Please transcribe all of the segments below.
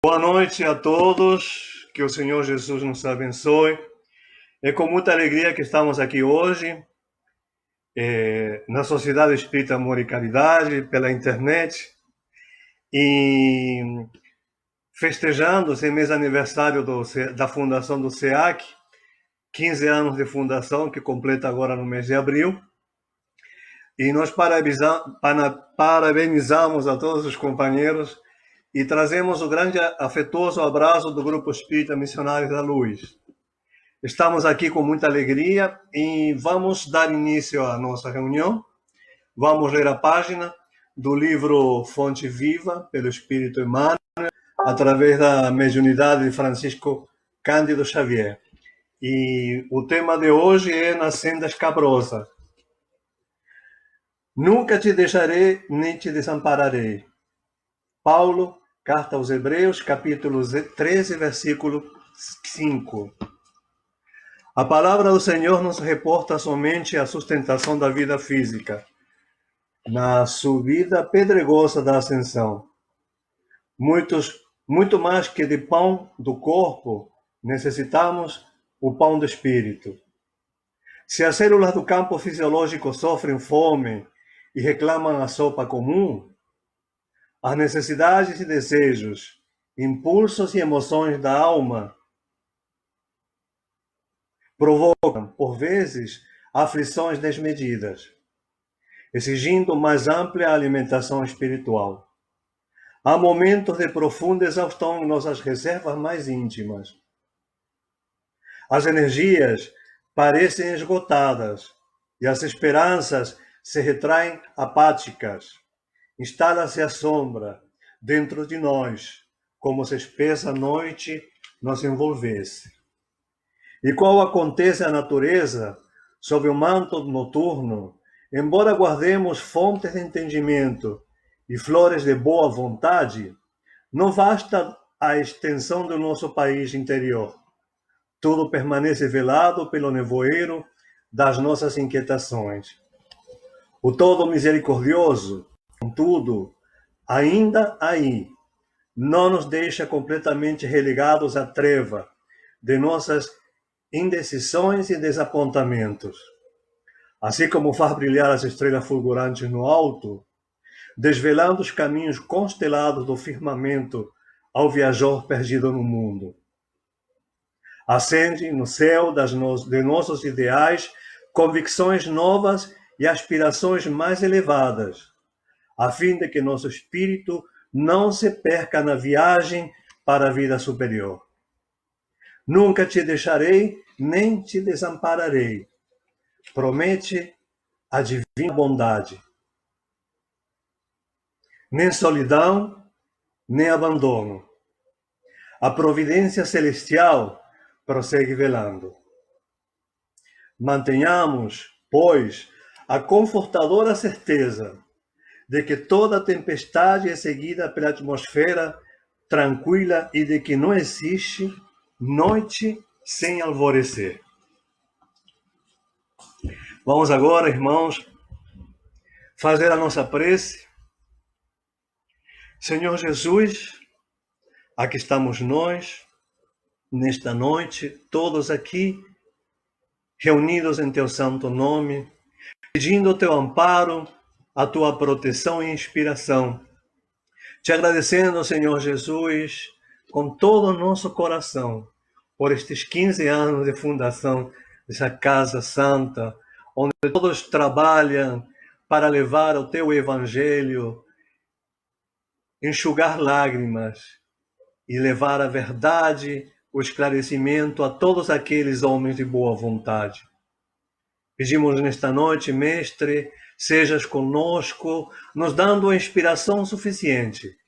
Boa noite a todos, que o Senhor Jesus nos abençoe. É com muita alegria que estamos aqui hoje, na Sociedade Espírita Amor e Caridade, pela internet, e festejando esse mês aniversário da fundação do SEAC, 15 anos de fundação, que completa agora no mês de abril. E nós parabenizamos a todos os companheiros e trazemos o grande afetuoso abraço do Grupo Espírita Missionários da Luz. Estamos aqui com muita alegria e vamos dar início à nossa reunião. Vamos ler a página do livro Fonte Viva, pelo Espírito Emmanuel, através da mediunidade de Francisco Cândido Xavier. E o tema de hoje é Nas Sendas Cabrosas. Nunca te deixarei, nem te desampararei. Paulo, Carta aos Hebreus, capítulo 13, versículo 5. A palavra do Senhor nos reporta somente a sustentação da vida física, na subida pedregosa da ascensão. Muito mais que de pão do corpo, necessitamos o pão do espírito. Se as células do campo fisiológico sofrem fome e reclamam a sopa comum, as necessidades e desejos, impulsos e emoções da alma provocam, por vezes, aflições desmedidas, exigindo mais ampla alimentação espiritual. Há momentos de profunda exaustão em nossas reservas mais íntimas. As energias parecem esgotadas e as esperanças se retraem apáticas. Instala-se a sombra dentro de nós, como se espessa noite nos envolvesse. E qual acontece à natureza, sob o manto noturno, embora guardemos fontes de entendimento e flores de boa vontade, não basta a extensão do nosso país interior. Tudo permanece velado pelo nevoeiro das nossas inquietações. O Todo Misericordioso, contudo, ainda aí, não nos deixa completamente relegados à treva de nossas indecisões e desapontamentos. Assim como faz brilhar as estrelas fulgurantes no alto, desvelando os caminhos constelados do firmamento ao viajor perdido no mundo. Acende no céu de nossos ideais convicções novas e aspirações mais elevadas, a fim de que nosso espírito não se perca na viagem para a vida superior. Nunca te deixarei, nem te desampararei, promete a divina bondade. Nem solidão, nem abandono. A providência celestial prossegue velando. Mantenhamos, pois, a confortadora certeza de que toda tempestade é seguida pela atmosfera tranquila e de que não existe noite sem alvorecer. Vamos agora, irmãos, fazer a nossa prece. Senhor Jesus, aqui estamos nós, nesta noite, todos aqui, reunidos em Teu santo nome, pedindo o Teu amparo, a Tua proteção e inspiração. Te agradecendo, Senhor Jesus, com todo o nosso coração, por estes 15 anos de fundação dessa Casa Santa, onde todos trabalham para levar o Teu Evangelho, enxugar lágrimas e levar a verdade, o esclarecimento a todos aqueles homens de boa vontade. Pedimos nesta noite, Mestre, sejas conosco, nos dando a inspiração suficiente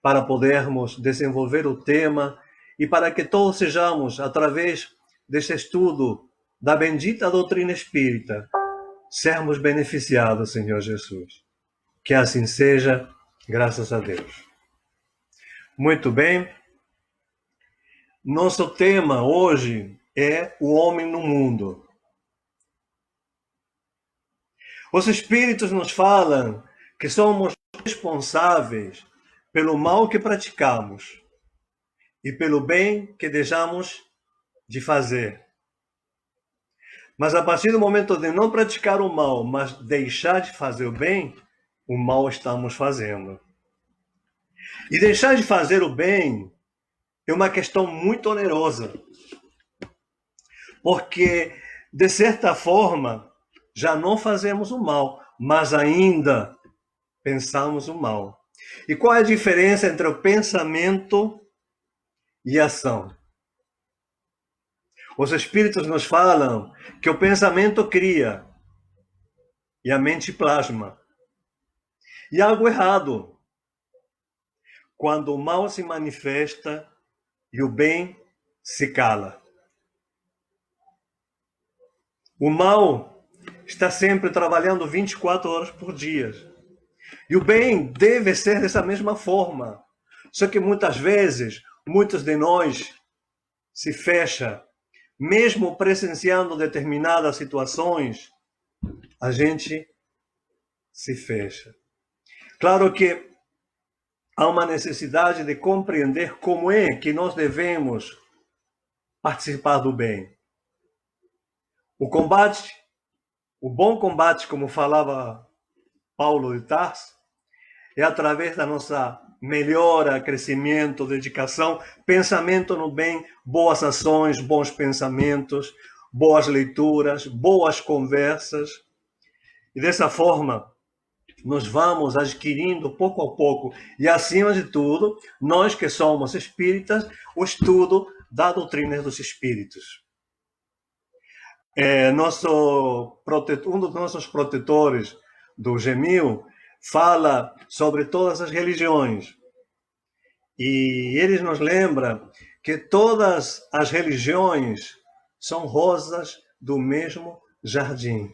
para podermos desenvolver o tema e para que todos sejamos, através deste estudo da bendita doutrina espírita, sermos beneficiados, Senhor Jesus. Que assim seja, graças a Deus. Muito bem. Nosso tema hoje é o homem no mundo. Os espíritos nos falam que somos responsáveis pelo mal que praticamos. e pelo bem que deixamos de fazer. Mas a partir do momento de não praticar o mal, mas deixar de fazer o bem, o mal estamos fazendo. E deixar de fazer o bem é uma questão muito onerosa, porque, de certa forma, já não fazemos o mal, mas ainda pensamos o mal. E qual é a diferença entre o pensamento e a ação? Os espíritos nos falam que o pensamento cria e a mente plasma. E algo errado quando o mal se manifesta e o bem se cala. O mal está sempre trabalhando 24 horas por dia. E o bem deve ser dessa mesma forma. Só que muitas vezes, muitos de nós se fecham, mesmo presenciando determinadas situações, a gente se fecha. Claro que há uma necessidade de compreender como é que nós devemos participar do bem. O combate, o bom combate, como falava Paulo de Tarso, é através da nossa melhora, crescimento, dedicação, pensamento no bem, boas ações, bons pensamentos, boas leituras, boas conversas. E dessa forma, nós vamos adquirindo pouco a pouco, e acima de tudo, nós que somos espíritas, o estudo da doutrina dos espíritos. Um dos nossos protetores do Gemil fala sobre todas as religiões. E eles nos lembram que todas as religiões são rosas do mesmo jardim.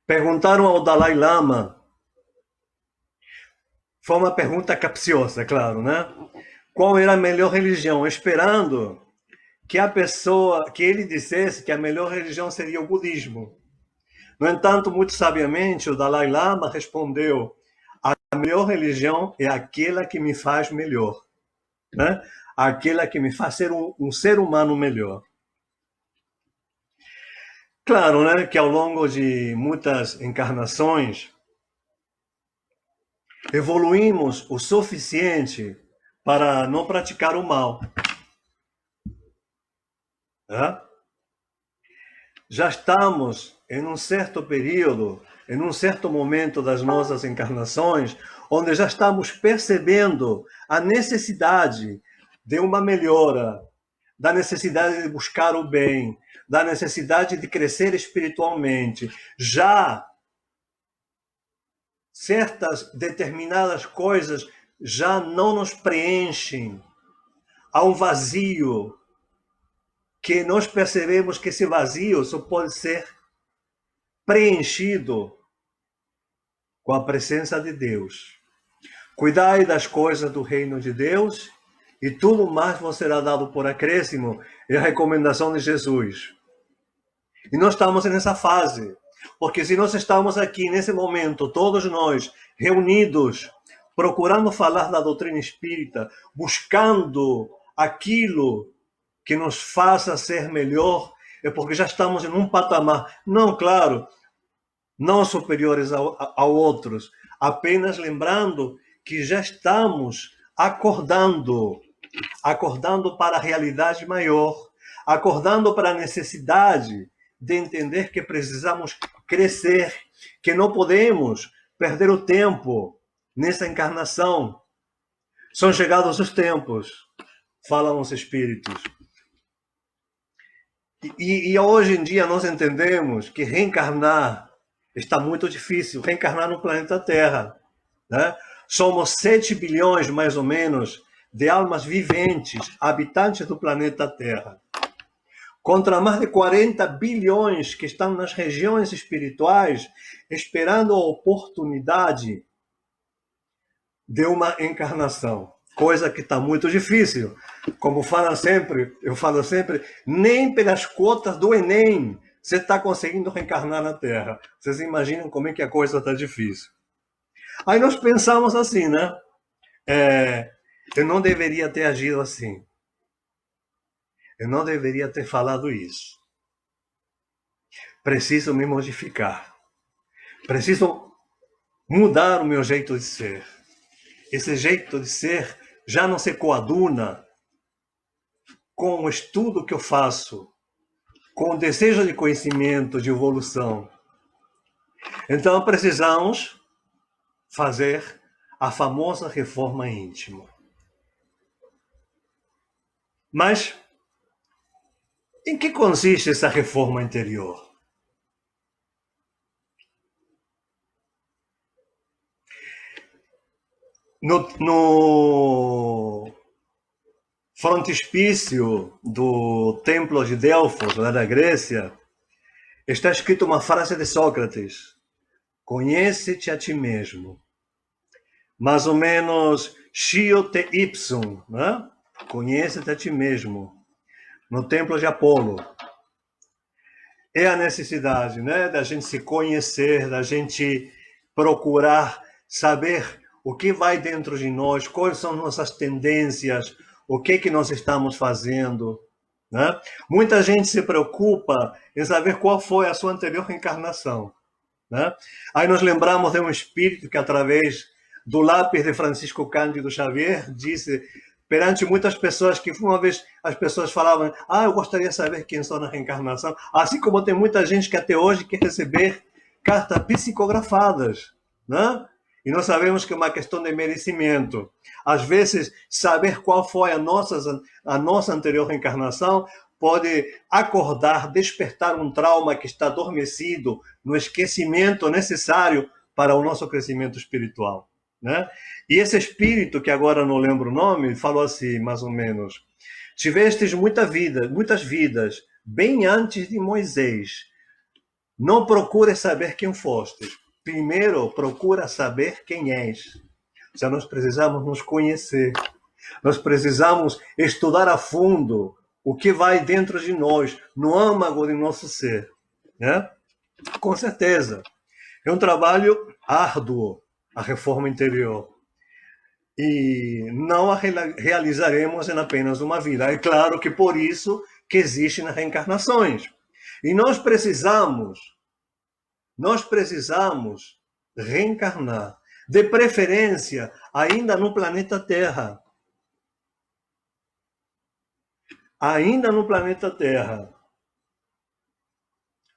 Perguntaram ao Dalai Lama, foi uma pergunta capciosa, claro, né? Qual era a melhor religião? Esperando que ele dissesse que a melhor religião seria o budismo. No entanto, muito sabiamente, o Dalai Lama respondeu: a melhor religião é aquela que me faz melhor, né? Aquela que me faz ser um ser humano melhor. Claro, né, que ao longo de muitas encarnações, evoluímos o suficiente para não praticar o mal. Né? Já estamos em um certo período, em um certo momento das nossas encarnações, onde já estamos percebendo a necessidade de uma melhora, da necessidade de buscar o bem, da necessidade de crescer espiritualmente. Já certas determinadas coisas já não nos preenchem. Há um vazio que nós percebemos que esse vazio só pode ser preenchido com a presença de Deus. Cuidai das coisas do reino de Deus e tudo mais vos será dado por acréscimo. É a recomendação de Jesus. E nós estamos nessa fase. Porque se nós estamos aqui, nesse momento, todos nós, reunidos, procurando falar da doutrina espírita, buscando aquilo que nos faça ser melhor, é porque já estamos em um patamar, não, claro, não superiores a outros, apenas lembrando que já estamos acordando para a realidade maior, acordando para a necessidade de entender que precisamos crescer, que não podemos perder o tempo nessa encarnação. São chegados os tempos, falam os espíritos. E hoje em dia nós entendemos que reencarnar está muito difícil, reencarnar no planeta Terra. Né? Somos 7 bilhões, mais ou menos, de almas viventes, habitantes do planeta Terra. Contra mais de 40 bilhões que estão nas regiões espirituais, esperando a oportunidade de uma encarnação. Coisa que está muito difícil. Como eu falo sempre, nem pelas cotas do Enem você está conseguindo reencarnar na Terra. Vocês imaginam como é que a coisa está difícil. Aí nós pensamos assim, né? Eu não deveria ter agido assim. Eu não deveria ter falado isso. Preciso me modificar. Preciso mudar o meu jeito de ser. Esse jeito de ser já não se coaduna com o estudo que eu faço, com o desejo de conhecimento, de evolução. Então precisamos fazer a famosa reforma íntima. Mas em que consiste essa reforma interior? No frontispício do Templo de Delfos, lá da Grécia, está escrita uma frase de Sócrates: conhece-te a ti mesmo. Mais ou menos, Scio te ipsum, né? Conhece-te a ti mesmo. No Templo de Apolo. É a necessidade, né, da gente se conhecer, da gente procurar saber o que vai dentro de nós, quais são nossas tendências, o que nós estamos fazendo. Né? Muita gente se preocupa em saber qual foi a sua anterior reencarnação. Né? Aí nós lembramos de um espírito que, através do lápis de Francisco Cândido Xavier, disse perante muitas pessoas que uma vez as pessoas falavam: eu gostaria de saber quem sou na reencarnação. Assim como tem muita gente que até hoje quer receber cartas psicografadas, né? E nós sabemos que é uma questão de merecimento. Às vezes, saber qual foi a nossa anterior reencarnação pode acordar, despertar um trauma que está adormecido no esquecimento necessário para o nosso crescimento espiritual. Né? E esse espírito, que agora não lembro o nome, falou assim, mais ou menos: tivestes muitas vidas, bem antes de Moisés. Não procures saber quem fostes. Primeiro, procura saber quem és. Já nós precisamos nos conhecer. Nós precisamos estudar a fundo o que vai dentro de nós, no âmago de nosso ser. Né? Com certeza. É um trabalho árduo, a reforma interior. E não a realizaremos em apenas uma vida. É claro que por isso que existem as reencarnações. E nós precisamos reencarnar, de preferência ainda no planeta Terra. Ainda no planeta Terra.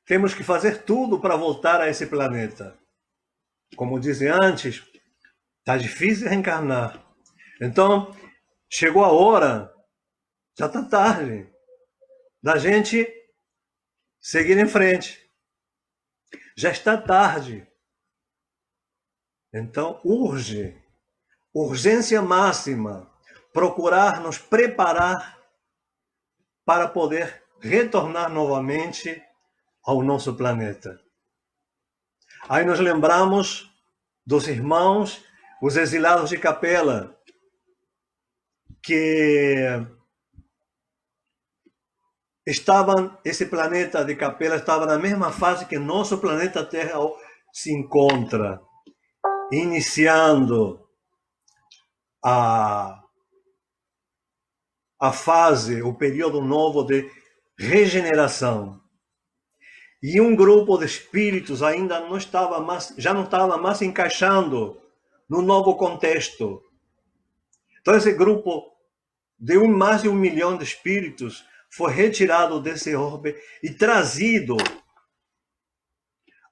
Temos que fazer tudo para voltar a esse planeta. Como disse antes, está difícil reencarnar. Então, chegou a hora, já está tarde, da gente seguir em frente. Já está tarde. Então, urgência máxima, procurar nos preparar para poder retornar novamente ao nosso planeta. Aí nos lembramos dos irmãos, os exilados de Capela, que esse planeta de Capela estava na mesma fase que nosso planeta Terra se encontra, iniciando a fase, o período novo de regeneração. E um grupo de espíritos ainda não estava mais, já não estava mais encaixando no novo contexto. Então esse grupo de mais de 1 milhão de espíritos foi retirado desse orbe e trazido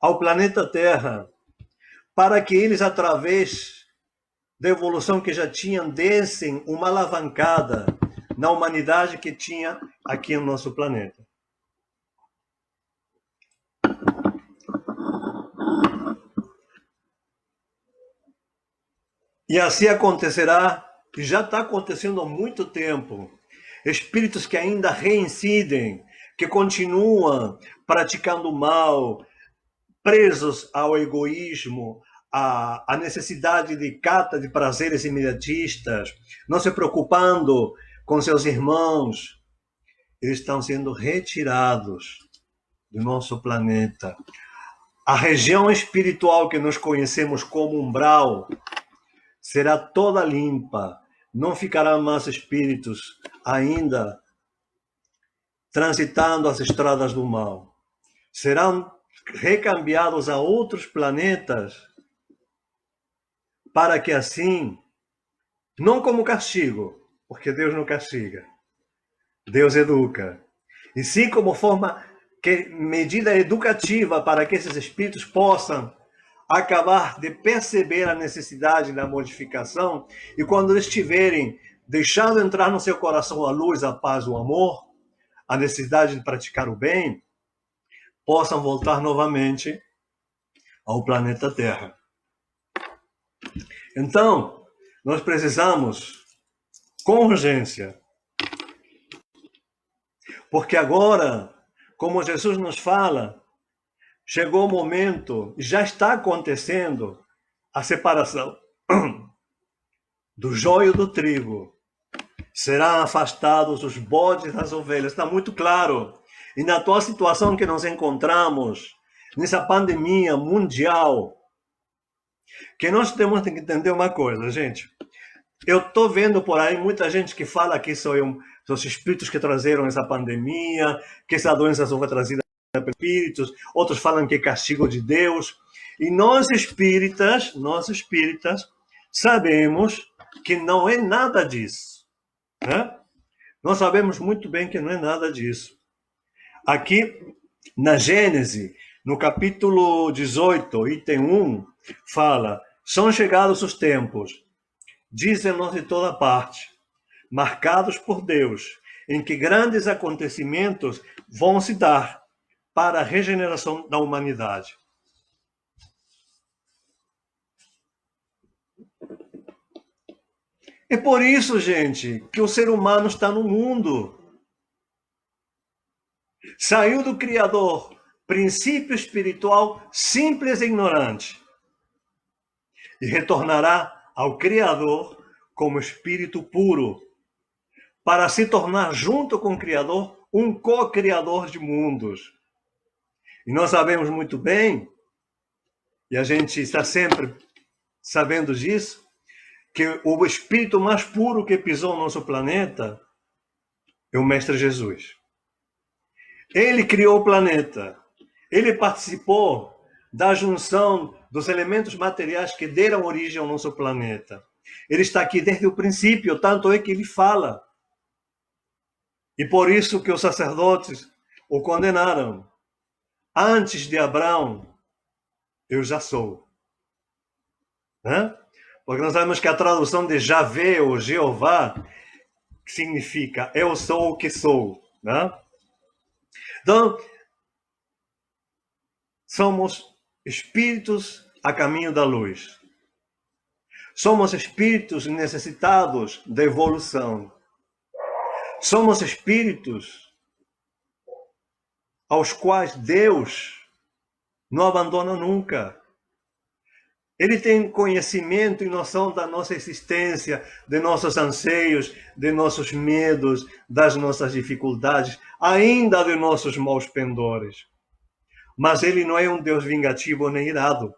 ao planeta Terra, para que eles, através da evolução que já tinham, dessem uma alavancada na humanidade que tinha aqui no nosso planeta. E assim acontecerá, e já está acontecendo há muito tempo. Espíritos que ainda reincidem, que continuam praticando mal, presos ao egoísmo, à necessidade de cata de prazeres imediatistas, não se preocupando com seus irmãos, eles estão sendo retirados do nosso planeta. A região espiritual que nós conhecemos como umbral será toda limpa, não ficarão mais espíritos ainda transitando as estradas do mal. Serão recambiados a outros planetas para que assim, não como castigo, porque Deus não castiga, Deus educa, e sim como forma, medida educativa para que esses espíritos possam acabar de perceber a necessidade da modificação, e quando eles estiverem deixando entrar no seu coração a luz, a paz, o amor, a necessidade de praticar o bem, possam voltar novamente ao planeta Terra. Então, nós precisamos, com urgência, porque agora, como Jesus nos fala, chegou o momento, já está acontecendo, a separação do joio do trigo. Serão afastados os bodes das ovelhas. Está muito claro. E na atual situação que nos encontramos, nessa pandemia mundial, que nós temos que entender uma coisa, gente. Eu estou vendo por aí muita gente que fala que são os espíritos que trazeram essa pandemia, que essa doença só foi trazida pelos espíritos, outros falam que é castigo de Deus. E nós espíritas, sabemos que não é nada disso. Né? Nós sabemos muito bem que não é nada disso. Aqui, na Gênesis, no capítulo 18, item 1, fala: são chegados os tempos, dizem-nos de toda parte, marcados por Deus, em que grandes acontecimentos vão se dar para a regeneração da humanidade. É por isso, gente, que o ser humano está no mundo. Saiu do Criador, princípio espiritual simples e ignorante, e retornará ao Criador como espírito puro, para se tornar, junto com o Criador, um co-criador de mundos. E nós sabemos muito bem, e a gente está sempre sabendo disso, que o espírito mais puro que pisou no nosso planeta é o Mestre Jesus. Ele criou o planeta. Ele participou da junção dos elementos materiais que deram origem ao nosso planeta. Ele está aqui desde o princípio, tanto é que ele fala. E por isso que os sacerdotes o condenaram. Antes de Abraão, eu já sou. Né? Porque nós sabemos que a tradução de Javé ou Jeová significa eu sou o que sou. Né? Então, somos espíritos a caminho da luz. Somos espíritos necessitados de evolução. Somos espíritos aos quais Deus não abandona nunca. Ele tem conhecimento e noção da nossa existência, de nossos anseios, de nossos medos, das nossas dificuldades, ainda de nossos maus pendores. Mas ele não é um Deus vingativo nem irado,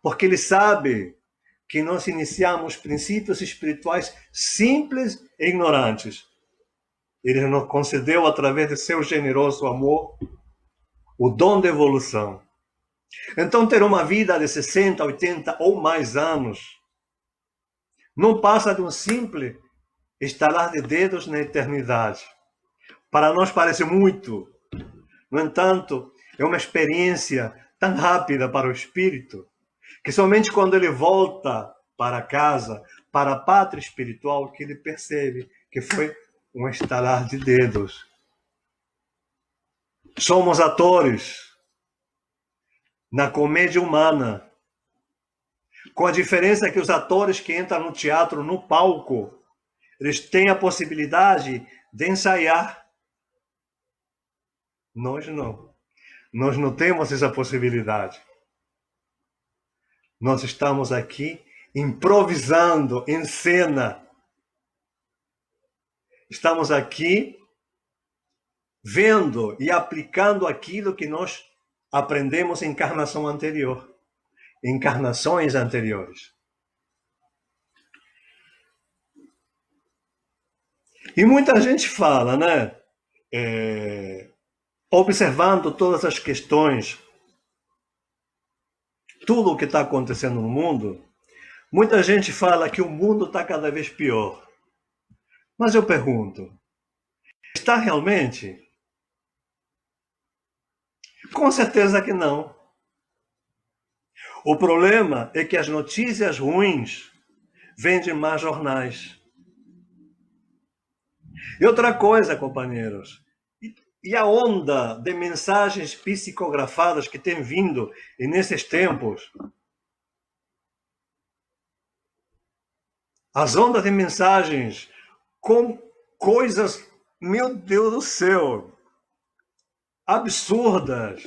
porque ele sabe que nós iniciamos princípios espirituais simples e ignorantes. Ele nos concedeu, através de seu generoso amor, o dom de evolução. Então, ter uma vida de 60, 80 ou mais anos não passa de um simples estalar de dedos na eternidade. Para nós parece muito. No entanto, é uma experiência tão rápida para o espírito, que somente quando ele volta para casa, para a pátria espiritual, que ele percebe que foi um estalar de dedos. Somos atores na comédia humana, com a diferença que os atores que entram no teatro, no palco, eles têm a possibilidade de ensaiar. Nós não. Nós não temos essa possibilidade. Nós estamos aqui improvisando em cena. Estamos aqui vendo e aplicando aquilo que nós aprendemos em encarnação anterior, encarnações anteriores. E muita gente fala, né? Observando todas as questões, tudo o que está acontecendo no mundo, muita gente fala que o mundo está cada vez pior. Mas eu pergunto, está realmente? Com certeza que não. O problema é que as notícias ruins vendem mais jornais. E outra coisa, companheiros, e a onda de mensagens psicografadas que tem vindo nesses tempos, as ondas de mensagens com coisas, meu Deus do céu, absurdas,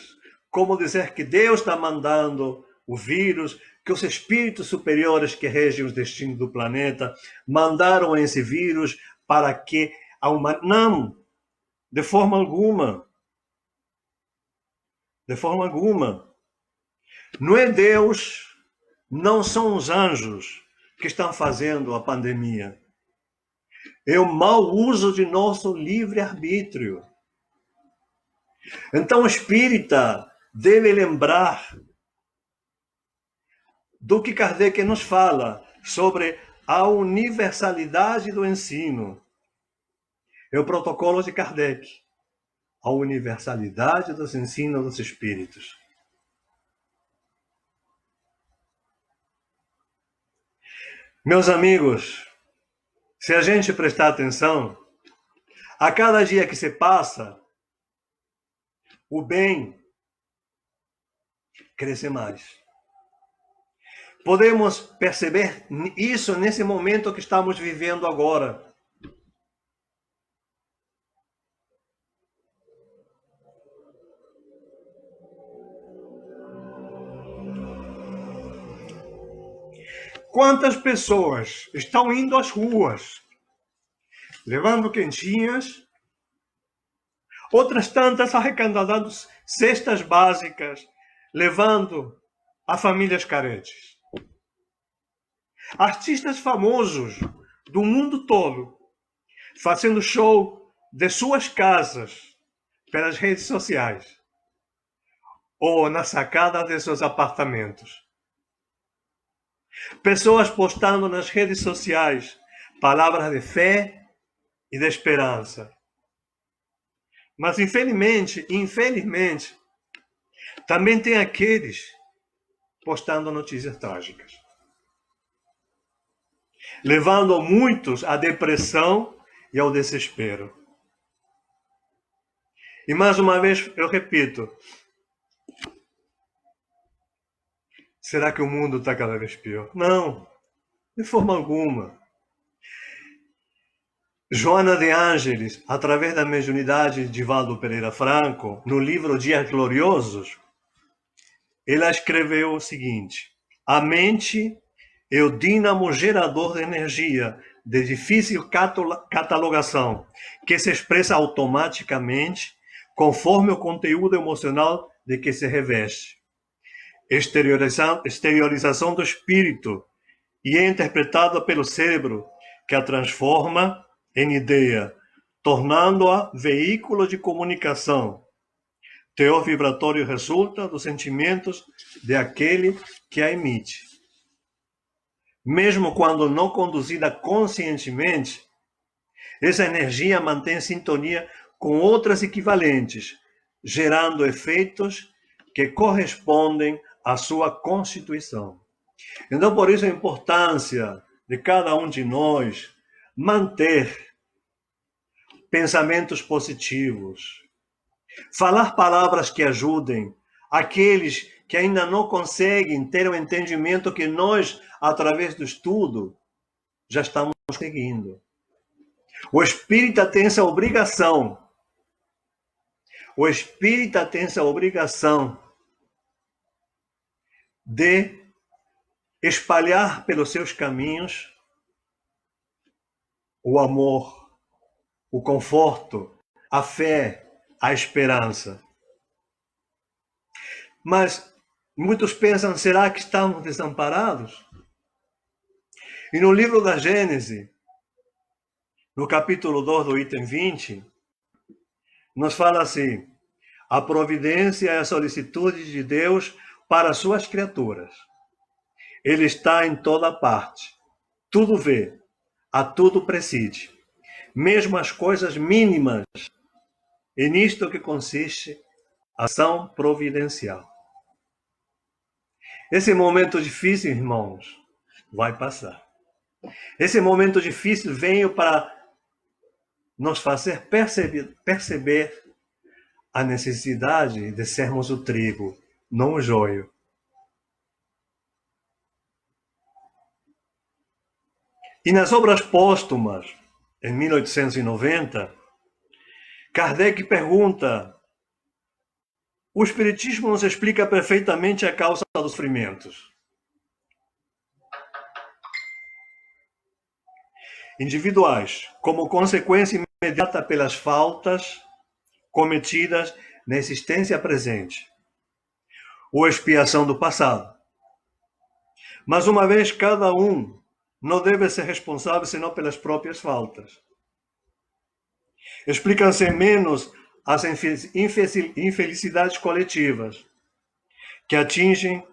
como dizer que Deus está mandando o vírus, que os espíritos superiores que regem os destinos do planeta mandaram esse vírus para que a humanidade... Não, de forma alguma. De forma alguma. Não é Deus, não são os anjos que estão fazendo a pandemia. É o mau uso de nosso livre-arbítrio. Então o espírita deve lembrar do que Kardec nos fala sobre a universalidade do ensino. É o protocolo de Kardec. A universalidade dos ensinos dos espíritos. Meus amigos, se a gente prestar atenção, a cada dia que se passa, o bem cresce mais. Podemos perceber isso nesse momento que estamos vivendo agora. Quantas pessoas estão indo às ruas, levando quentinhas, outras tantas arrecadando cestas básicas, levando a famílias carentes. Artistas famosos do mundo todo fazendo show de suas casas pelas redes sociais ou na sacada de seus apartamentos. Pessoas postando nas redes sociais palavras de fé e de esperança. Mas infelizmente, também tem aqueles postando notícias trágicas, levando muitos à depressão e ao desespero. E mais uma vez eu repito, será que o mundo está cada vez pior? Não, de forma alguma. Joana de Ângeles, através da mediunidade de Valdo Pereira Franco, no livro Dias Gloriosos, ela escreveu o seguinte: a mente é o dínamo gerador de energia de difícil catalogação, que se expressa automaticamente conforme o conteúdo emocional de que se reveste. Exteriorização do espírito e é interpretada pelo cérebro, que a transforma em ideia, tornando-a veículo de comunicação. Teor vibratório resulta dos sentimentos de aquele que a emite. Mesmo quando não conduzida conscientemente, essa energia mantém sintonia com outras equivalentes, gerando efeitos que correspondem à sua constituição. Então, por isso a importância de cada um de nós manter pensamentos positivos, falar palavras que ajudem aqueles que ainda não conseguem ter o entendimento que nós, através do estudo, já estamos conseguindo. O espírita tem essa obrigação. O espírita tem essa obrigação de espalhar pelos seus caminhos o amor, o conforto, a fé, a esperança. Mas muitos pensam, será que estamos desamparados? E no livro da Gênesis, no capítulo 2 do item 20, nos fala assim: a providência é a solicitude de Deus para suas criaturas. Ele está em toda parte, tudo vê, a tudo preside, mesmo as coisas mínimas. E nisto que consiste a ação providencial. Esse momento difícil, irmãos, vai passar. Esse momento difícil veio para nos fazer perceber a necessidade de sermos o trigo, não o joio. E nas obras póstumas, em 1890, Kardec pergunta: o Espiritismo nos explica perfeitamente a causa dos sofrimentos individuais, como consequência imediata pelas faltas cometidas na existência presente, ou expiação do passado. Mas uma vez cada um não deve ser responsável senão pelas próprias faltas. Explicam-se menos as infelicidades coletivas, que atingem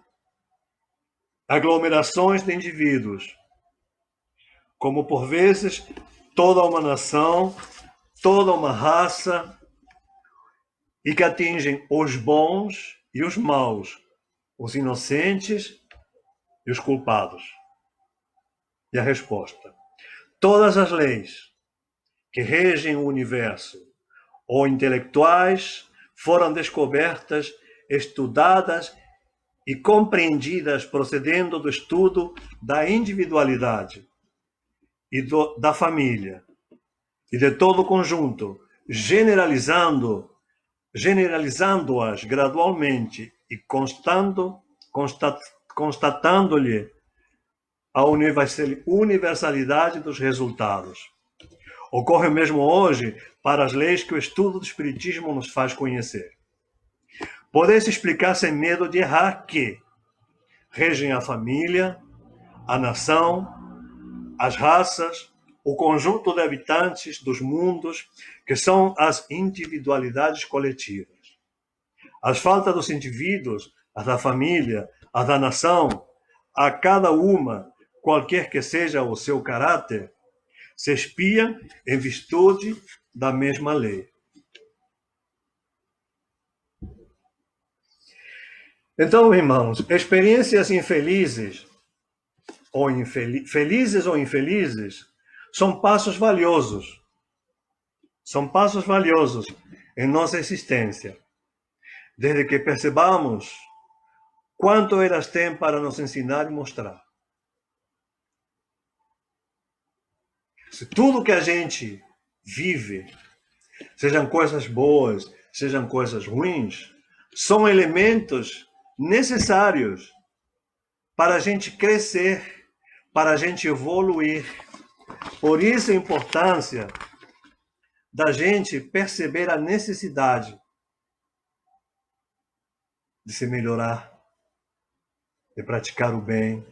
aglomerações de indivíduos, como por vezes toda uma nação, toda uma raça, e que atingem os bons e os maus, os inocentes e os culpados. E a resposta: todas as leis que regem o universo, ou intelectuais, foram descobertas, estudadas e compreendidas procedendo do estudo da individualidade e da família e de todo o conjunto, generalizando-as gradualmente e constatando-lhe a universalidade dos resultados. Ocorre o mesmo hoje para as leis que o estudo do Espiritismo nos faz conhecer. Poder-se explicar sem medo de errar que regem a família, a nação, as raças, o conjunto de habitantes dos mundos, que são as individualidades coletivas. As faltas dos indivíduos, as da família, as da nação, a cada uma, qualquer que seja o seu caráter, se expia em virtude da mesma lei. Então, irmãos, experiências infelizes felizes ou infelizes são passos valiosos. São passos valiosos em nossa existência, desde que percebamos quanto elas têm para nos ensinar e mostrar. Se tudo que a gente vive, sejam coisas boas, sejam coisas ruins, são elementos necessários para a gente crescer, para a gente evoluir. Por isso a importância da gente perceber a necessidade de se melhorar, de praticar o bem,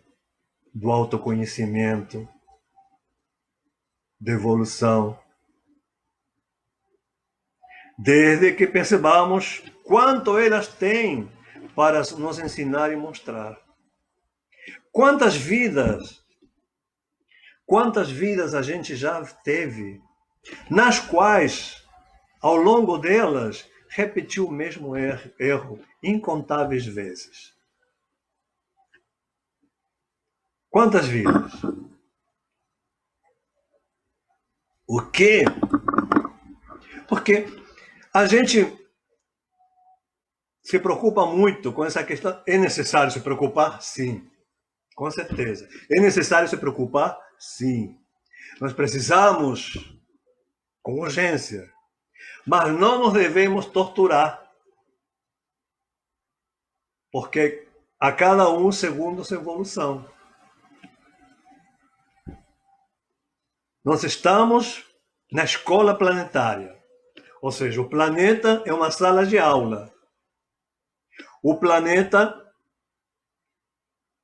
do autoconhecimento, de evolução. Desde que percebamos quanto elas têm para nos ensinar e mostrar. Quantas vidas a gente já teve, nas quais, ao longo delas, repetiu o mesmo erro incontáveis vezes. Quantas vidas? O quê? Porque a gente se preocupa muito com essa questão. É necessário se preocupar? Sim, com certeza. É necessário se preocupar? Sim. Nós precisamos com urgência, mas não nos devemos torturar, porque a cada um segundo sua evolução. Nós estamos na escola planetária, ou seja, o planeta é uma sala de aula. O planeta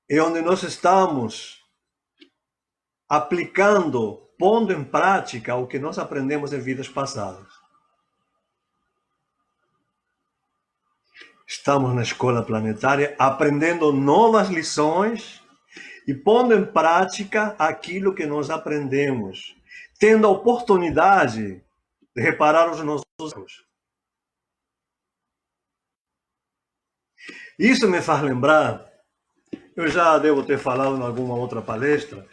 é onde nós estamos aplicando pondo em prática o que nós aprendemos em vidas passadas. Estamos na escola planetária aprendendo novas lições e pondo em prática aquilo que nós aprendemos, tendo a oportunidade de reparar os nossos erros. Isso me faz lembrar, eu já devo ter falado em alguma outra palestra,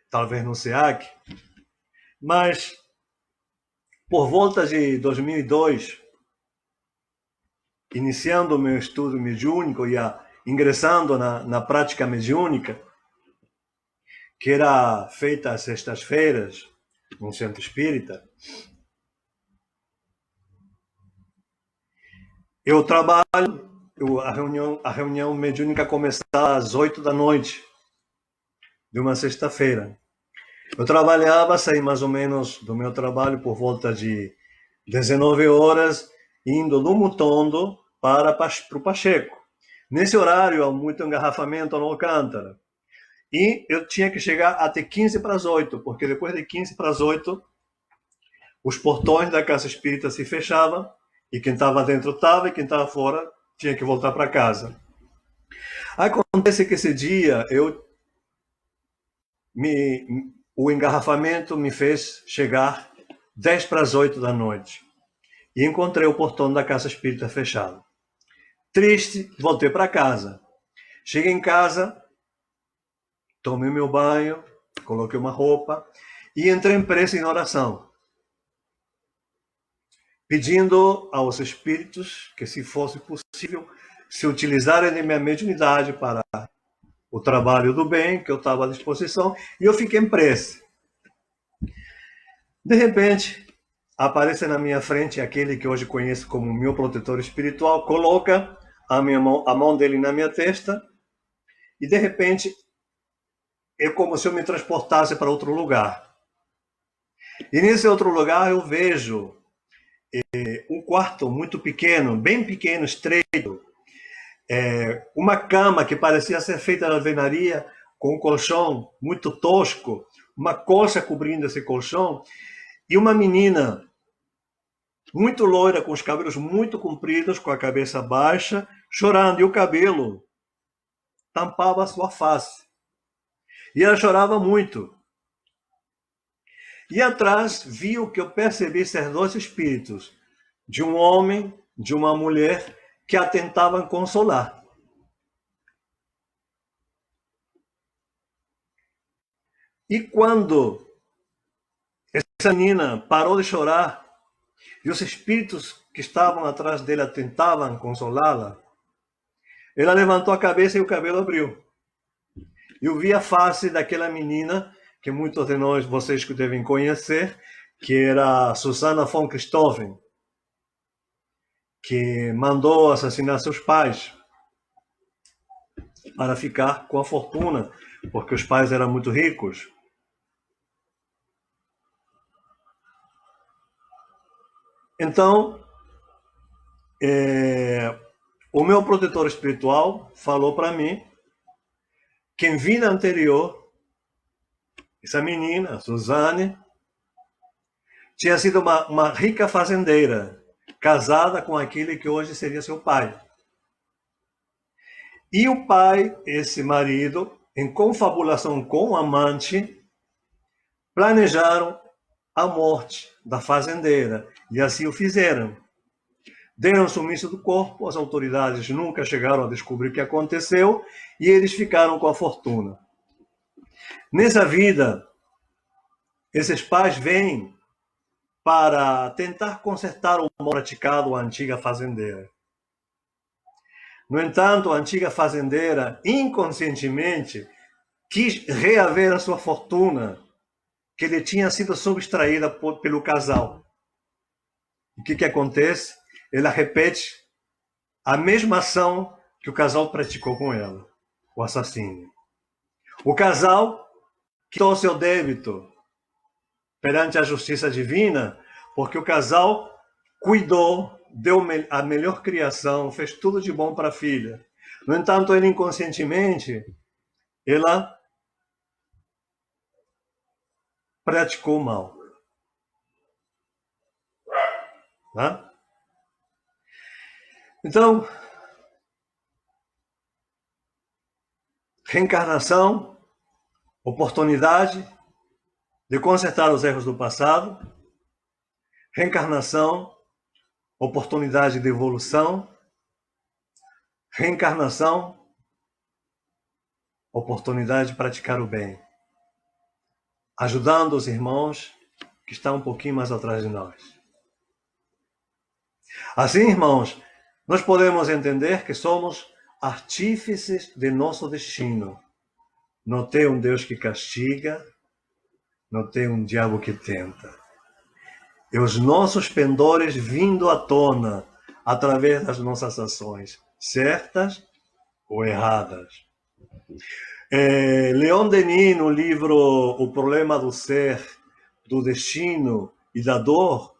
talvez no SEAC, mas por volta de 2002, iniciando o meu estudo mediúnico e ingressando na prática mediúnica, que era feita às sextas-feiras, num centro espírita, eu trabalho, a reunião mediúnica começava às 8 da noite, de uma sexta-feira. Eu trabalhava, saí mais ou menos do meu trabalho por volta de 19 horas, indo do Mutondo para o Pacheco. Nesse horário, há muito engarrafamento no Alcântara. E eu tinha que chegar até 15 para as 8, porque depois de 15 para as 8, os portões da Casa Espírita se fechavam, e quem estava dentro estava, e quem estava fora tinha que voltar para casa. Acontece que esse dia o engarrafamento me fez chegar 10 para as 8 da noite. E encontrei o portão da Casa Espírita fechado. Triste, voltei para casa. Cheguei em casa, tomei meu banho, coloquei uma roupa e entrei em prece em oração, pedindo aos espíritos que, se fosse possível, se utilizarem de minha mediunidade para o trabalho do bem, que eu estava à disposição, e eu fiquei em prece. De repente, aparece na minha frente aquele que hoje conheço como meu protetor espiritual, coloca a mão dele na minha testa, e de repente é como se eu me transportasse para outro lugar. E nesse outro lugar eu vejo um quarto muito pequeno, bem pequeno, estreito, uma cama que parecia ser feita de alvenaria, com um colchão muito tosco, uma colcha cobrindo esse colchão, e uma menina muito loira, com os cabelos muito compridos, com a cabeça baixa, chorando, e o cabelo tampava a sua face. E ela chorava muito. E atrás vi o que eu percebi ser dois espíritos, de um homem, de uma mulher, que a tentavam consolar. E quando essa menina parou de chorar, e os espíritos que estavam atrás dela tentavam consolá-la, ela levantou a cabeça e o cabelo abriu. Eu vi a face daquela menina, que muitos de nós, vocês que devem conhecer, que era Susana von Richthofen, que mandou assassinar seus pais para ficar com a fortuna, porque os pais eram muito ricos. Então, o meu protetor espiritual falou para mim que em vida anterior, essa menina, Suzane, tinha sido uma rica fazendeira, casada com aquele que hoje seria seu pai. E o pai, esse marido, em confabulação com o amante, planejaram a morte da fazendeira, e assim o fizeram. Deram sumiço do corpo, as autoridades nunca chegaram a descobrir o que aconteceu, e eles ficaram com a fortuna. Nessa vida, esses pais vêm para tentar consertar o mal praticado à antiga fazendeira. No entanto, a antiga fazendeira, inconscientemente, quis reaver a sua fortuna, que lhe tinha sido subtraída pelo casal. O que acontece? Ela repete a mesma ação que o casal praticou com ela, o assassínio. O casal quitou seu débito perante a justiça divina, porque o casal cuidou, deu a melhor criação, fez tudo de bom para a filha. No entanto, ele inconscientemente, ela praticou mal. Né? Então, reencarnação, oportunidade de consertar os erros do passado, reencarnação, oportunidade de evolução, reencarnação, oportunidade de praticar o bem, ajudando os irmãos que estão um pouquinho mais atrás de nós. Assim, irmãos, nós podemos entender que somos artífices de nosso destino. Não tem um Deus que castiga, não tem um diabo que tenta. E os nossos pendores vindo à tona através das nossas ações, certas ou erradas. Leon Denis, no livro O Problema do Ser, do Destino e da Dor,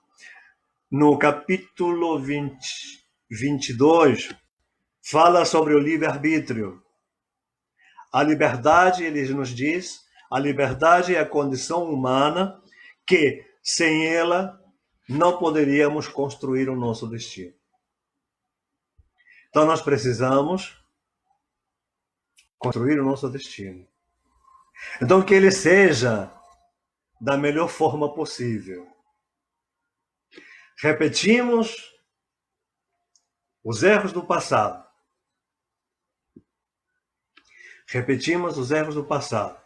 no capítulo 22, fala sobre o livre-arbítrio. A liberdade, ele nos diz, a liberdade é a condição humana que, sem ela, não poderíamos construir o nosso destino. Então, nós precisamos construir o nosso destino. Então, que ele seja da melhor forma possível. Repetimos os erros do passado. Repetimos os erros do passado.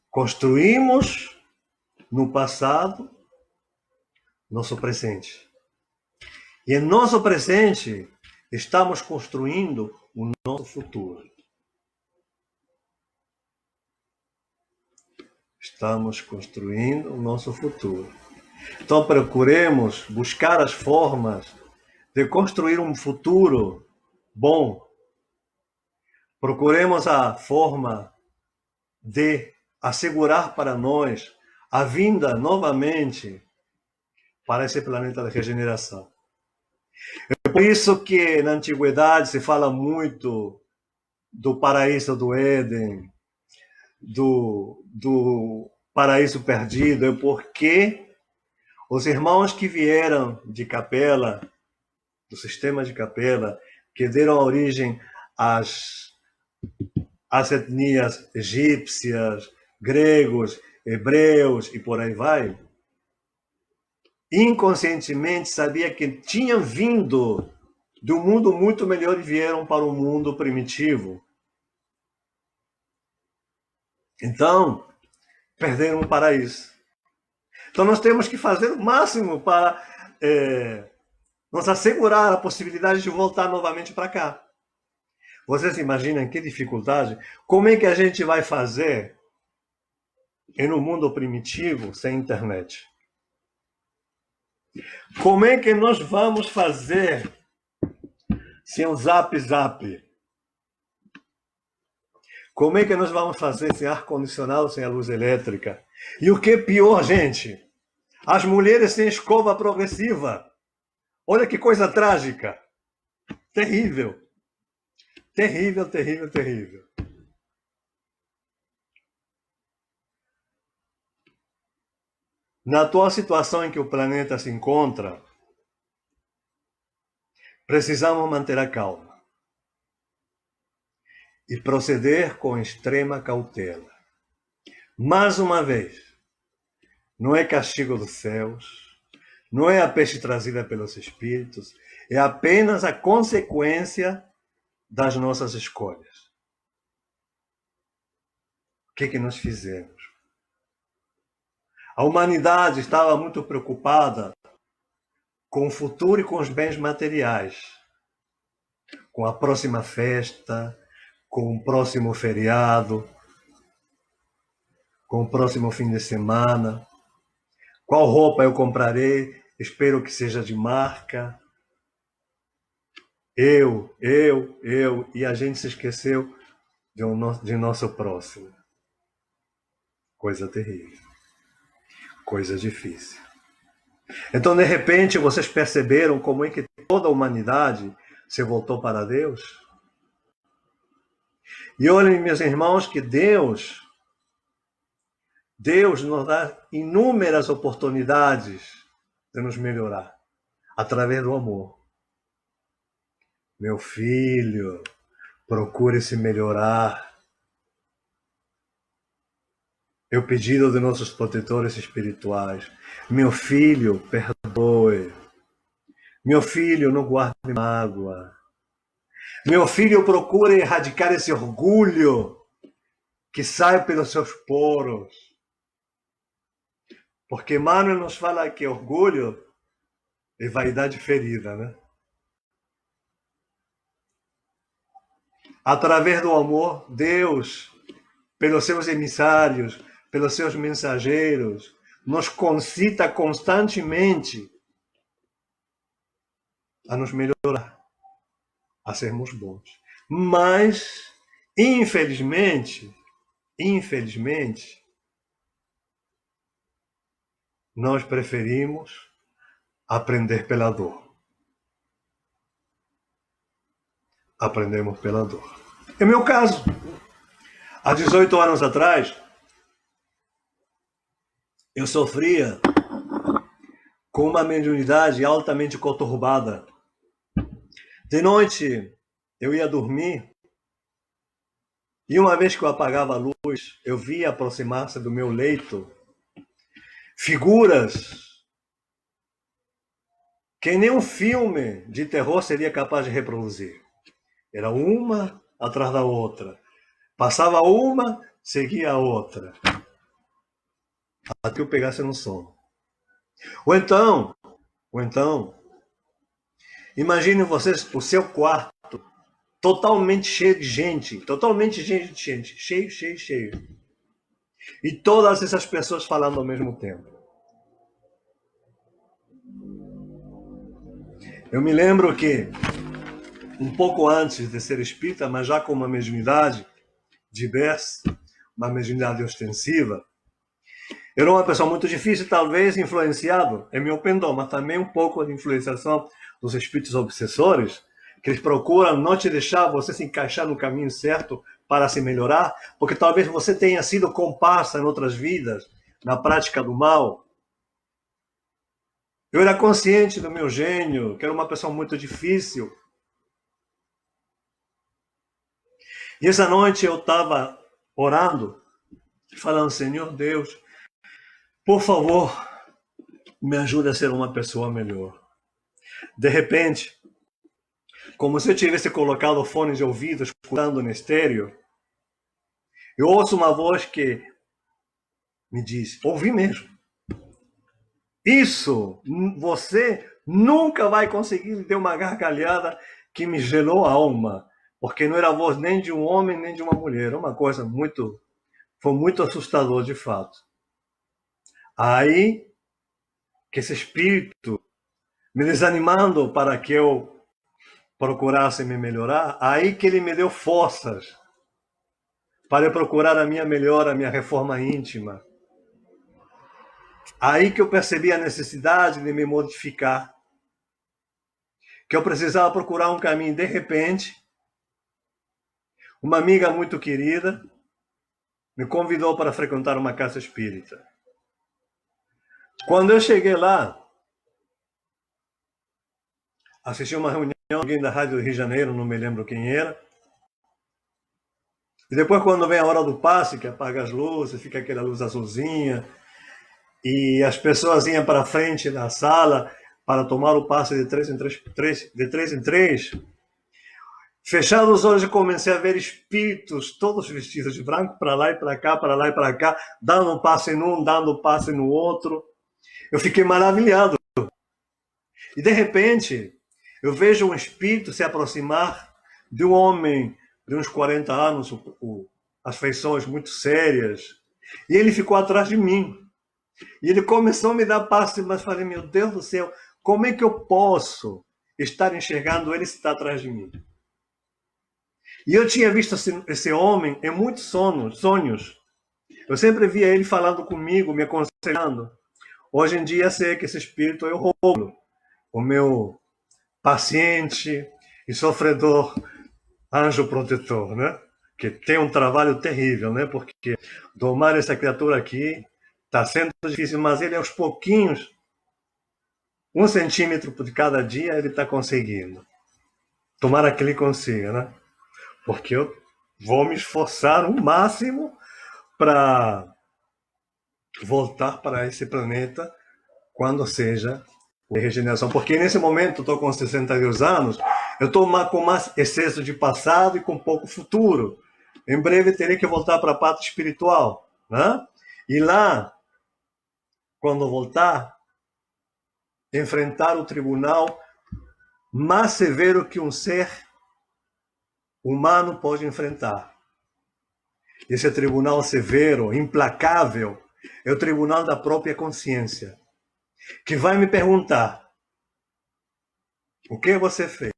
Construímos no passado nosso presente. E em nosso presente estamos construindo o nosso futuro. Estamos construindo o nosso futuro. Então procuremos buscar as formas de construir um futuro bom. Procuremos a forma de assegurar para nós a vinda novamente para esse planeta da regeneração. É por isso que na antiguidade se fala muito do paraíso do Éden, do paraíso perdido, é porque os irmãos que vieram de Capela, do sistema de Capela, que deram origem às etnias egípcias, gregos, hebreus e por aí vai, inconscientemente sabia que tinham vindo de um mundo muito melhor e vieram para um mundo primitivo. Então, perderam o paraíso. Então, nós temos que fazer o máximo para nos assegurar a possibilidade de voltar novamente para cá. Vocês imaginam que dificuldade? Como é que a gente vai fazer em um mundo primitivo sem internet? Como é que nós vamos fazer sem o Zap Zap? Como é que nós vamos fazer sem ar-condicionado, sem a luz elétrica? E o que é pior, gente? As mulheres sem escova progressiva. Olha que coisa trágica. Terrível. Terrível, terrível, terrível. Na atual situação em que o planeta se encontra, precisamos manter a calma e proceder com extrema cautela. Mais uma vez, não é castigo dos céus, não é a peste trazida pelos espíritos, é apenas a consequência das nossas escolhas. O que nós fizemos? A humanidade estava muito preocupada com o futuro e com os bens materiais, com a próxima festa, com o próximo feriado, com o próximo fim de semana. Qual roupa eu comprarei? Espero que seja de marca. Eu, e a gente se esqueceu de nosso próximo. Coisa terrível. Coisa difícil. Então, de repente, vocês perceberam como é que toda a humanidade se voltou para Deus? E olhem, meus irmãos, que Deus Deus nos dá inúmeras oportunidades de nos melhorar através do amor. Meu filho, procure se melhorar. É o pedido de nossos protetores espirituais. Meu filho, perdoe. Meu filho, não guarde mágoa. Meu filho, procure erradicar esse orgulho que sai pelos seus poros. Porque Emmanuel nos fala que orgulho é vaidade ferida, né? Através do amor, Deus, pelos seus emissários, pelos seus mensageiros, nos concita constantemente a nos melhorar, a sermos bons. Mas, infelizmente, nós preferimos aprender pela dor. Aprendemos pela dor. É meu caso. Há 18 anos atrás, eu sofria com uma mediunidade altamente conturbada. De noite, eu ia dormir e uma vez que eu apagava a luz, eu via aproximar-se do meu leito figuras que nenhum filme de terror seria capaz de reproduzir. Era uma atrás da outra. Passava uma, seguia a outra. Até eu pegasse no sono. Ou então, imagine vocês o seu quarto totalmente cheio de gente, cheio. E todas essas pessoas falando ao mesmo tempo. Eu me lembro que, um pouco antes de ser espírita, mas já com uma mediunidade diversa, uma mediunidade ostensiva, eu era uma pessoa muito difícil, talvez influenciado, em meu pendão, mas também um pouco de influenciação dos espíritos obsessores, que eles procuram não te deixar você se encaixar no caminho certo para se melhorar, porque talvez você tenha sido comparsa em outras vidas, na prática do mal. Eu era consciente do meu gênio, que era uma pessoa muito difícil. E essa noite eu estava orando, falando, Senhor Deus, por favor, me ajude a ser uma pessoa melhor. De repente, como se eu tivesse colocado fones de ouvido, escutando no estéreo, eu ouço uma voz que me diz, ouvi mesmo. Isso, você nunca vai conseguir ter uma gargalhada que me gelou a alma, porque não era a voz nem de um homem, nem de uma mulher. Era uma coisa foi muito assustador de fato. Aí, que esse espírito me desanimando para que eu procurasse me melhorar, aí que ele me deu forças para eu procurar a minha melhora, a minha reforma íntima. Aí que eu percebi a necessidade de me modificar, que eu precisava procurar um caminho. De repente, uma amiga muito querida me convidou para frequentar uma casa espírita. Quando eu cheguei lá, assisti uma reunião de alguém da Rádio do Rio de Janeiro, não me lembro quem era. E depois, quando vem a hora do passe, que apaga as luzes, fica aquela luz azulzinha, e as pessoas iam para frente da sala para tomar o passe de 3 em 3. Fechados os olhos, eu comecei a ver espíritos todos vestidos de branco, para lá e para cá, para lá e para cá, dando um passe em um, dando um passe no outro. Eu fiquei maravilhado. E de repente, eu vejo um espírito se aproximar de um homem de uns 40 anos, as feições muito sérias, e ele ficou atrás de mim. E ele começou a me dar passe, mas falei, meu Deus do céu, como é que eu posso estar enxergando ele se está atrás de mim? E eu tinha visto esse homem em muitos sonhos. Eu sempre via ele falando comigo, me aconselhando. Hoje em dia sei que esse espírito é o Rômulo, o meu paciente e sofredor anjo protetor, né? que tem um trabalho terrível, né? Porque domar essa criatura aqui está sendo difícil, mas ele aos pouquinhos, 1 centímetro de cada dia, ele está conseguindo. Tomara que ele consiga, né? Porque eu vou me esforçar o máximo para voltar para esse planeta quando seja a regeneração. Porque nesse momento, estou com 62 anos, eu estou com mais excesso de passado e com pouco futuro. Em breve terei que voltar para a parte espiritual, né? E lá, quando voltar, enfrentar o tribunal mais severo que um ser humano pode enfrentar. Esse tribunal severo, implacável, é o tribunal da própria consciência, que vai me perguntar: o que você fez?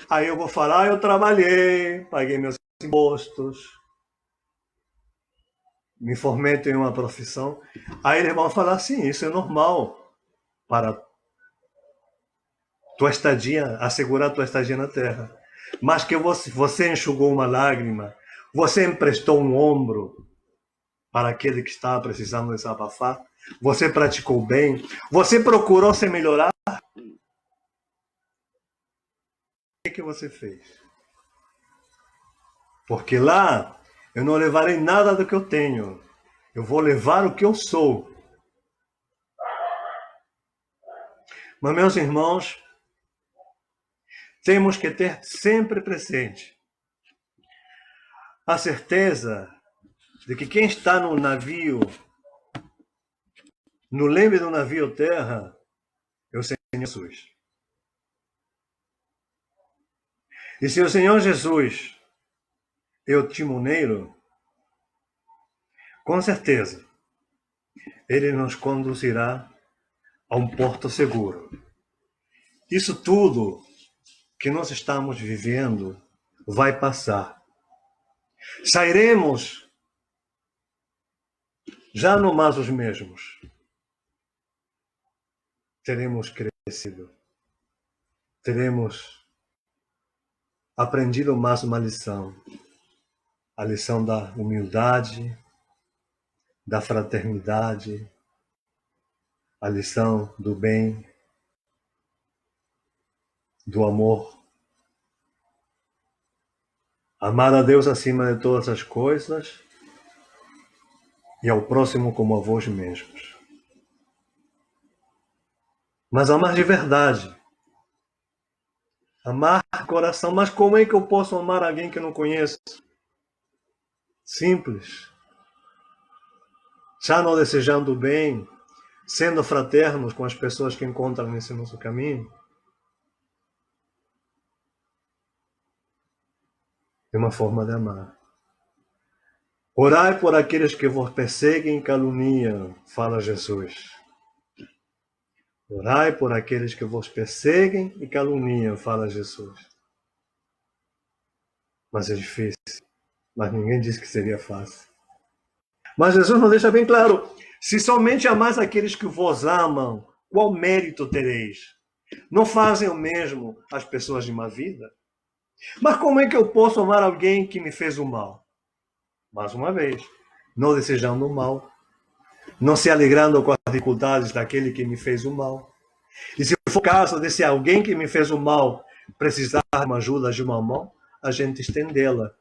Aí eu vou falar: eu trabalhei, paguei meus impostos, me formei em uma profissão. Aí eles vão falar: sim, isso é normal para tua estadia, assegurar tua estadia na Terra. Mas que você enxugou uma lágrima, você emprestou um ombro para aquele que estava precisando desabafar, você praticou bem, você procurou se melhorar, o que você fez? Porque lá eu não levarei nada do que eu tenho, eu vou levar o que eu sou. Mas, meus irmãos, temos que ter sempre presente a certeza de que quem está no navio, no leme do navio terra, é o Senhor Jesus. E se o Senhor Jesus é o timoneiro, com certeza, ele nos conduzirá a um porto seguro. Isso tudo que nós estamos vivendo vai passar. Sairemos já não mais os mesmos. Teremos crescido. Teremos aprendido mais uma lição. A lição da humildade, da fraternidade, a lição do bem, do amor. Amar a Deus acima de todas as coisas e ao próximo como a vós mesmos. Mas amar de verdade. Amar de coração. Mas como é que eu posso amar alguém que eu não conheço? Simples. Já não desejando o bem, sendo fraternos com as pessoas que encontram nesse nosso caminho. É uma forma de amar. Orai por aqueles que vos perseguem e caluniam, fala Jesus. Orai por aqueles que vos perseguem e caluniam, fala Jesus. Mas é difícil. Mas ninguém disse que seria fácil. Mas Jesus nos deixa bem claro: se somente amais aqueles que vos amam, qual mérito tereis? Não fazem o mesmo as pessoas de má vida? Mas como é que eu posso amar alguém que me fez o mal? Mais uma vez, não desejando o mal, não se alegrando com as dificuldades daquele que me fez o mal. E se for o caso desse alguém que me fez o mal precisar de uma ajuda, de uma mão, a gente estendê-la.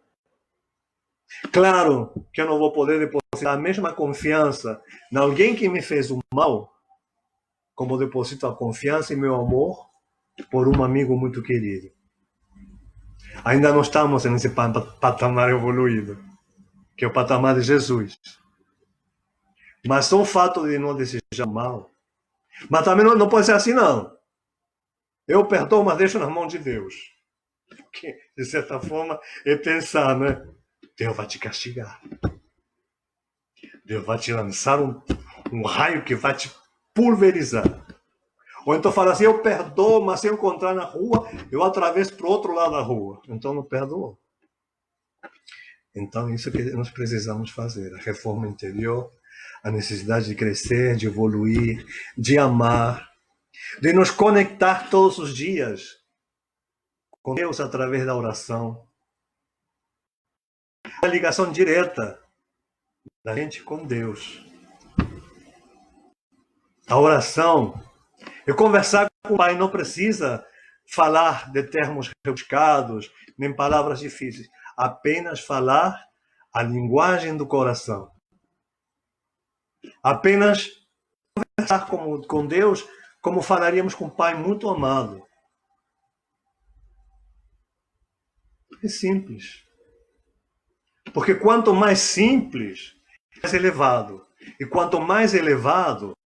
Claro que eu não vou poder depositar a mesma confiança em alguém que me fez o mal, como deposito a confiança e meu amor por um amigo muito querido. Ainda não estamos nesse patamar evoluído, que é o patamar de Jesus. Mas só o fato de não desejar mal. Mas também não pode ser assim, não. Eu perdoo, mas deixo nas mãos de Deus. Que, de certa forma, é pensar, né? Deus vai te castigar. Deus vai te lançar um raio que vai te pulverizar. Ou então fala assim: eu perdoo, mas se eu encontrar na rua, eu atravesso para o outro lado da rua. Então não perdoou. Então isso que nós precisamos fazer. A reforma interior, a necessidade de crescer, de evoluir, de amar, de nos conectar todos os dias com Deus através da oração. A ligação direta da gente com Deus. A oração. E conversar com o Pai não precisa falar de termos rebuscados, nem palavras difíceis. Apenas falar a linguagem do coração. Apenas conversar com Deus como falaríamos com o Pai muito amado. É simples. Porque quanto mais simples, mais elevado. E quanto mais elevado,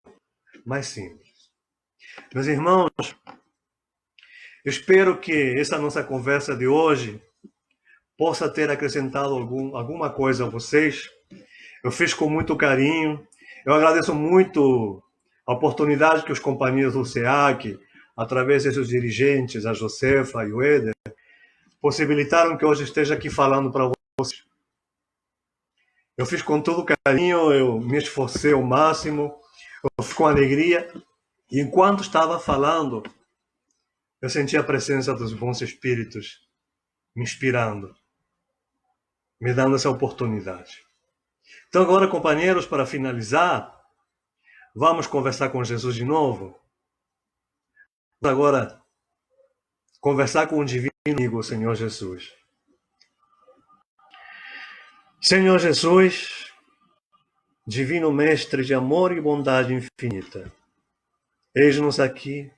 mais simples. Meus irmãos, eu espero que essa nossa conversa de hoje possa ter acrescentado alguma coisa a vocês. Eu fiz com muito carinho. Eu agradeço muito a oportunidade que os companheiros do SEAC, através de seus dirigentes, a Josefa e o Éder, possibilitaram que hoje esteja aqui falando para vocês. Eu fiz com todo carinho, eu me esforcei ao máximo, eu fiz com alegria. E enquanto estava falando, eu senti a presença dos bons espíritos me inspirando, me dando essa oportunidade. Então agora, companheiros, para finalizar, vamos conversar com Jesus de novo. Vamos agora conversar com o divino amigo, o Senhor Jesus. Senhor Jesus, divino mestre de amor e bondade infinita, eis-nos aqui,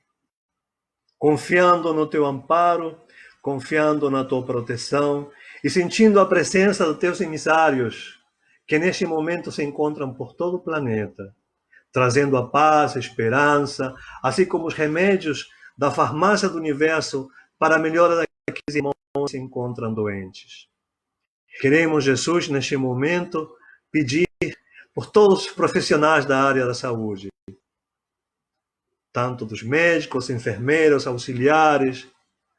confiando no teu amparo, confiando na tua proteção e sentindo a presença dos teus emissários, que neste momento se encontram por todo o planeta, trazendo a paz, a esperança, assim como os remédios da farmácia do universo para a melhora daqueles irmãos que se encontram doentes. Queremos, Jesus, neste momento, pedir por todos os profissionais da área da saúde, tanto dos médicos, enfermeiros, auxiliares,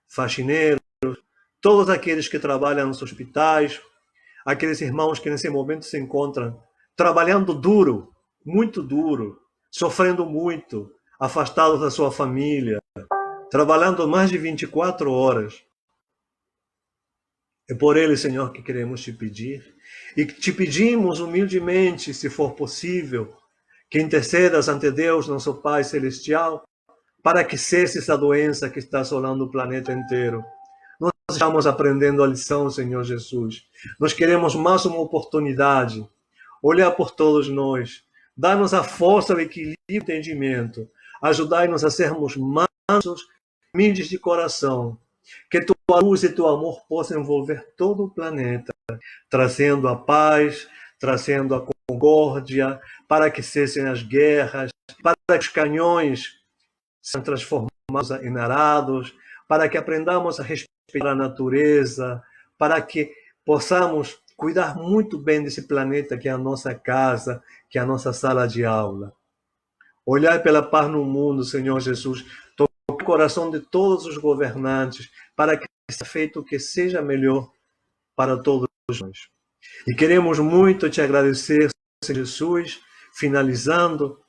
faxineiros, todos aqueles que trabalham nos hospitais, aqueles irmãos que nesse momento se encontram trabalhando duro, muito duro, sofrendo muito, afastados da sua família, trabalhando mais de 24 horas. É por eles, Senhor, que queremos te pedir. E te pedimos humildemente, se for possível, que intercedas ante Deus, nosso Pai Celestial, para que cesse essa doença que está assolando o planeta inteiro. Nós estamos aprendendo a lição, Senhor Jesus. Nós queremos mais uma oportunidade. Olhar por todos nós. Dá-nos a força, o equilíbrio e o entendimento. Ajudai-nos a sermos mansos, humildes de coração. Que tua luz e teu amor possam envolver todo o planeta, trazendo a paz, trazendo a concórdia, para que cessem as guerras, para que os canhões sejam transformados em arados, para que aprendamos a respeitar a natureza, para que possamos cuidar muito bem desse planeta que é a nossa casa, que é a nossa sala de aula. Olhar pela paz no mundo, Senhor Jesus, toque o coração de todos os governantes, para que seja feito o que seja melhor para todos nós. E queremos muito te agradecer, Senhor Jesus, finalizando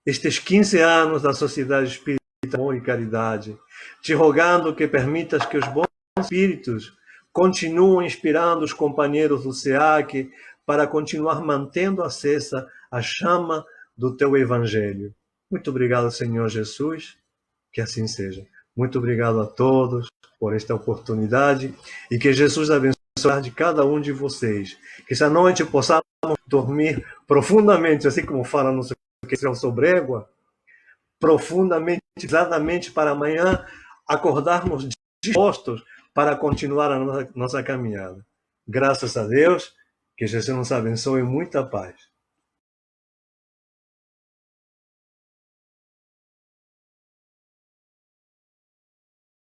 estes 15 anos da Sociedade Espírita Amor e Caridade, te rogando que permitas que os bons espíritos continuem inspirando os companheiros do SEAC para continuar mantendo acesa a chama do teu Evangelho. Muito obrigado, Senhor Jesus, que assim seja. Muito obrigado a todos por esta oportunidade e que Jesus abençoe de cada um de vocês. Que essa noite possamos dormir profundamente, assim como fala no seu sobrégua, profundamente, exatamente para amanhã acordarmos dispostos para continuar a nossa caminhada. Graças a Deus, que Jesus nos abençoe e muita paz.